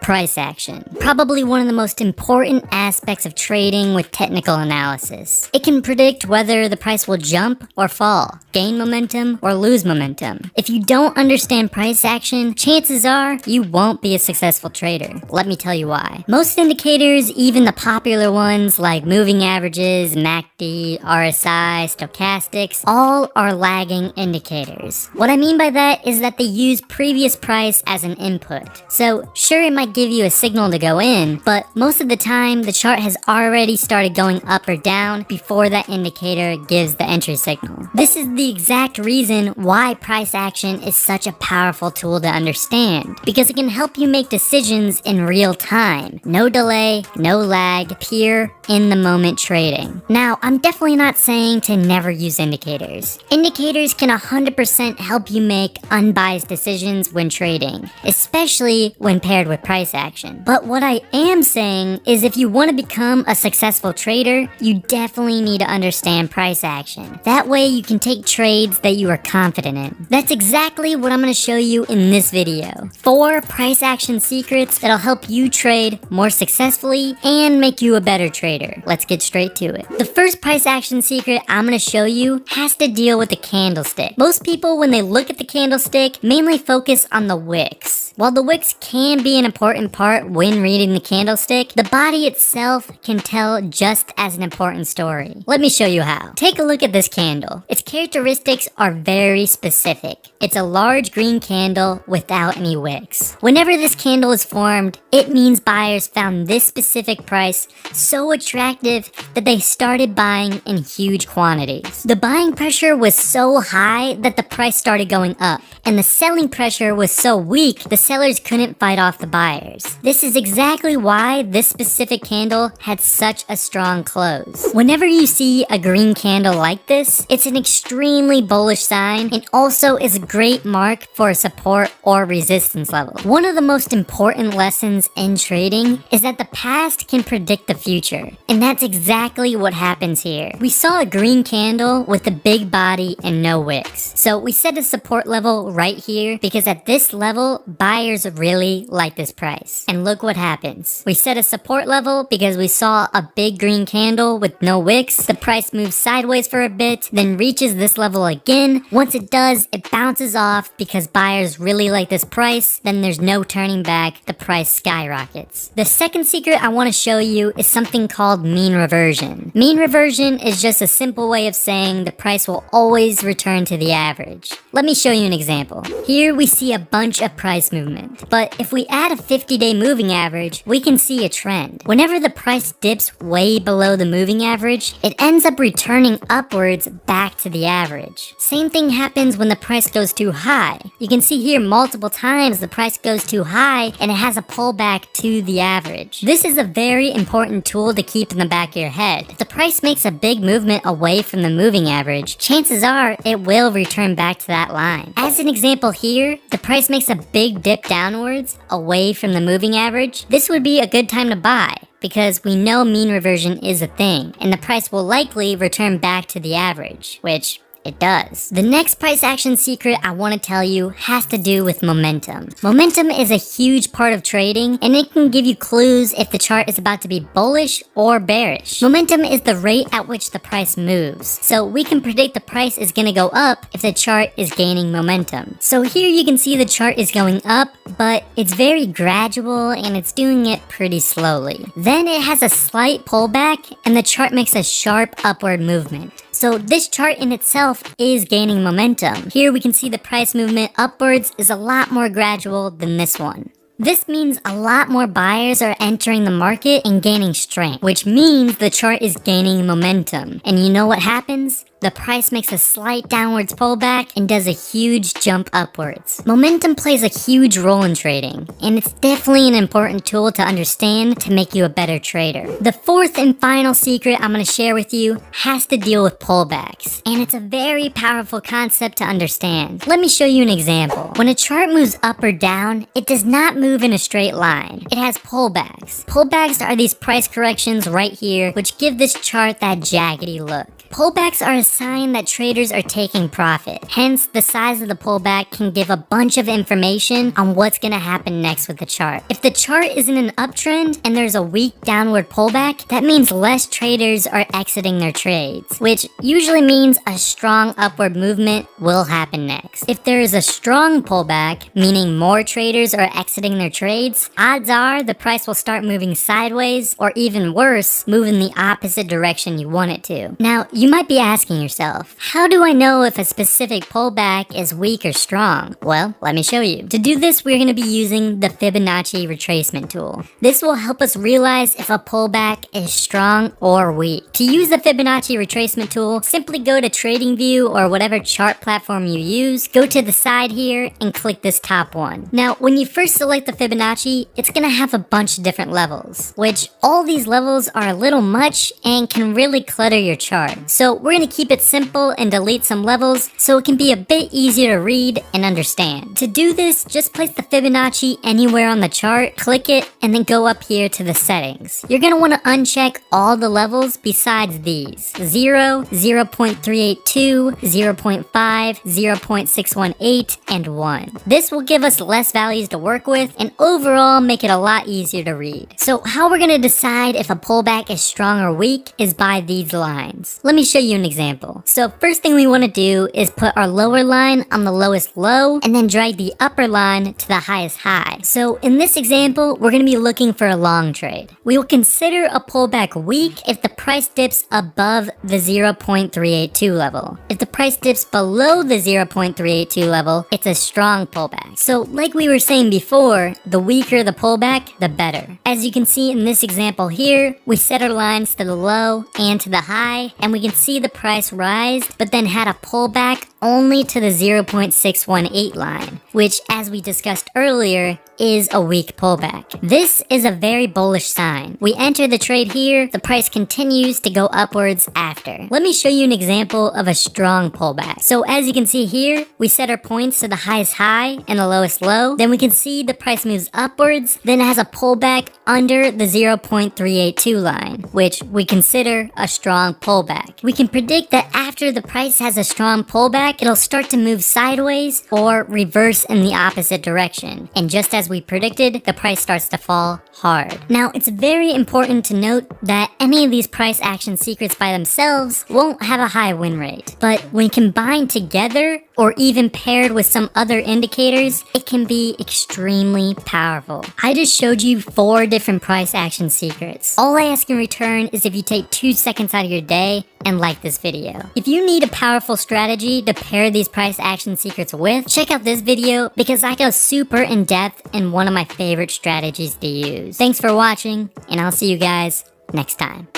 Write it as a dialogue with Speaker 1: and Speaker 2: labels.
Speaker 1: Price action. Probably one of the most important aspects of trading with technical analysis. It can predict whether the price will jump or fall, gain momentum or lose momentum. If you don't understand price action, chances are you won't be a successful trader. Let me tell you why. Most indicators, even the popular ones like moving averages, MACD, RSI, stochastics, all are lagging indicators. What I mean by that is that they use previous price as an input. So sure, it might give you a signal to go in, but most of the time the chart has already started going up or down before that indicator gives the entry signal. This is the exact reason why price action is such a powerful tool to understand, because it can help you make decisions in real time. No delay, no lag, pure in the moment trading. Now, I'm definitely not saying to never use indicators. Indicators can 100% help you make unbiased decisions when trading, especially when paired with price action. But what I am saying is if you want to become a successful trader, you definitely need to understand price action. That way you can take trades that you are confident in. That's exactly what I'm going to show you in this video. 4 price action secrets that'll help you trade more successfully and make you a better trader. Let's get straight to it. The first price action secret I'm going to show you has to deal with the candlestick. Most people, when they look at the candlestick, mainly focus on the wicks. While the wicks can be an important part when reading the candlestick, the body itself can tell just as an important story. Let me show you how. Take a look at this candle. Its characteristics are very specific. It's a large green candle without any wicks. Whenever this candle is formed, it means buyers found this specific price so attractive that they started buying in huge quantities. The buying pressure was so high that the price started going up, and the selling pressure was so weak the sellers couldn't fight off the buyers. This is exactly why this specific candle had such a strong close. Whenever you see a green candle like this, it's an extremely bullish sign and also is a great mark for a support or resistance level. One of the most important lessons in trading is that the past can predict the future, and that's exactly what happens here. We saw a green candle with a big body and no wicks. So we set a support level right here because at this level, buyers really like this price. And look what happens. We set a support level because we saw a big green candle with no wicks. The price moves sideways for a bit, then reaches this level again. Once it does, it bounces off because buyers really like this price. Then there's no turning back. The price skyrockets. The second secret I want to show you is something called mean reversion. Mean reversion is just a simple way of saying the price will always return to the average. Let me show you an example. Here we see a bunch of price movement, but if we add a 50-day moving average, we can see a trend. Whenever the price dips way below the moving average, it ends up returning upwards back to the average. Same thing happens when the price goes too high. You can see here multiple times the price goes too high and it has a pullback to the average. This is a very important tool to keep in the back of your head. If the price makes a big movement away from the moving average, chances are it will return back to that line. As an example here, the price makes a big dip downwards away from the moving average. This would be a good time to buy, because we know mean reversion is a thing, and the price will likely return back to the average, which it does. The next price action secret I want to tell you has to do with momentum. Momentum is a huge part of trading, and it can give you clues if the chart is about to be bullish or bearish. Momentum is the rate at which the price moves, so we can predict the price is going to go up if the chart is gaining momentum. So here you can see the chart is going up, but it's very gradual and it's doing it pretty slowly. Then it has a slight pullback and the chart makes a sharp upward movement. So this chart in itself is gaining momentum. Here we can see the price movement upwards is a lot more gradual than this one. This means a lot more buyers are entering the market and gaining strength, which means the chart is gaining momentum. And you know what happens? The price makes a slight downwards pullback and does a huge jump upwards. Momentum plays a huge role in trading, and it's definitely an important tool to understand to make you a better trader. The fourth and final secret I'm going to share with you has to deal with pullbacks, and it's a very powerful concept to understand. Let me show you an example. When a chart moves up or down, it does not move in a straight line. It has pullbacks. Pullbacks are these price corrections right here, which give this chart that jaggedy look. Pullbacks are a sign that traders are taking profit. Hence, the size of the pullback can give a bunch of information on what's gonna happen next with the chart. If the chart is in an uptrend and there's a weak downward pullback, that means less traders are exiting their trades, which usually means a strong upward movement will happen next. If there is a strong pullback, meaning more traders are exiting their trades, odds are the price will start moving sideways, or even worse, move in the opposite direction you want it to. Now, you might be asking yourself, how do I know if a specific pullback is weak or strong? Well, let me show you. To do this, we're going to be using the Fibonacci retracement tool. This will help us realize if a pullback is strong or weak. To use the Fibonacci retracement tool, simply go to TradingView or whatever chart platform you use, go to the side here and click this top one. Now, when you first select the Fibonacci, it's going to have a bunch of different levels, which all these levels are a little much and can really clutter your chart. So we're going to keep it simple and delete some levels so it can be a bit easier to read and understand. To do this, just place the Fibonacci anywhere on the chart, click it, and then go up here to the settings. You're going to want to uncheck all the levels besides these: 0, 0.382, 0.5, 0.618, and 1. This will give us less values to work with and overall make it a lot easier to read. So how we're going to decide if a pullback is strong or weak is by these lines. Let me show you an example. So first thing we want to do is put our lower line on the lowest low and then drag the upper line to the highest high. So in this example, we're going to be looking for a long trade. We will consider a pullback weak if the price dips above the 0.382 level. If the price dips below the 0.382 level, it's a strong pullback. So like we were saying before, the weaker the pullback, the better. As you can see in this example here, we set our lines to the low and to the high, and we can see the price rise, but then had a pullback only to the 0.618 line, which, as we discussed earlier, is a weak pullback. This is a very bullish sign. We enter the trade here, the price continues to go upwards after. Let me show you an example of a strong pullback. So as you can see here, we set our points to the highest high and the lowest low. Then we can see the price moves upwards, then has a pullback under the 0.382 line, which we consider a strong pullback. We can predict that after the price has a strong pullback, it'll start to move sideways or reverse in the opposite direction. And just as we predicted, the price starts to fall hard. Now, it's very important to note that any of these price action secrets by themselves won't have a high win rate. But when combined together, or even paired with some other indicators, it can be extremely powerful. I just showed you 4 different price action secrets. All I ask in return is if you take 2 seconds out of your day and like this video. If you need a powerful strategy to pair these price action secrets with, check out this video because I go super in depth in one of my favorite strategies to use. Thanks for watching, and I'll see you guys next time.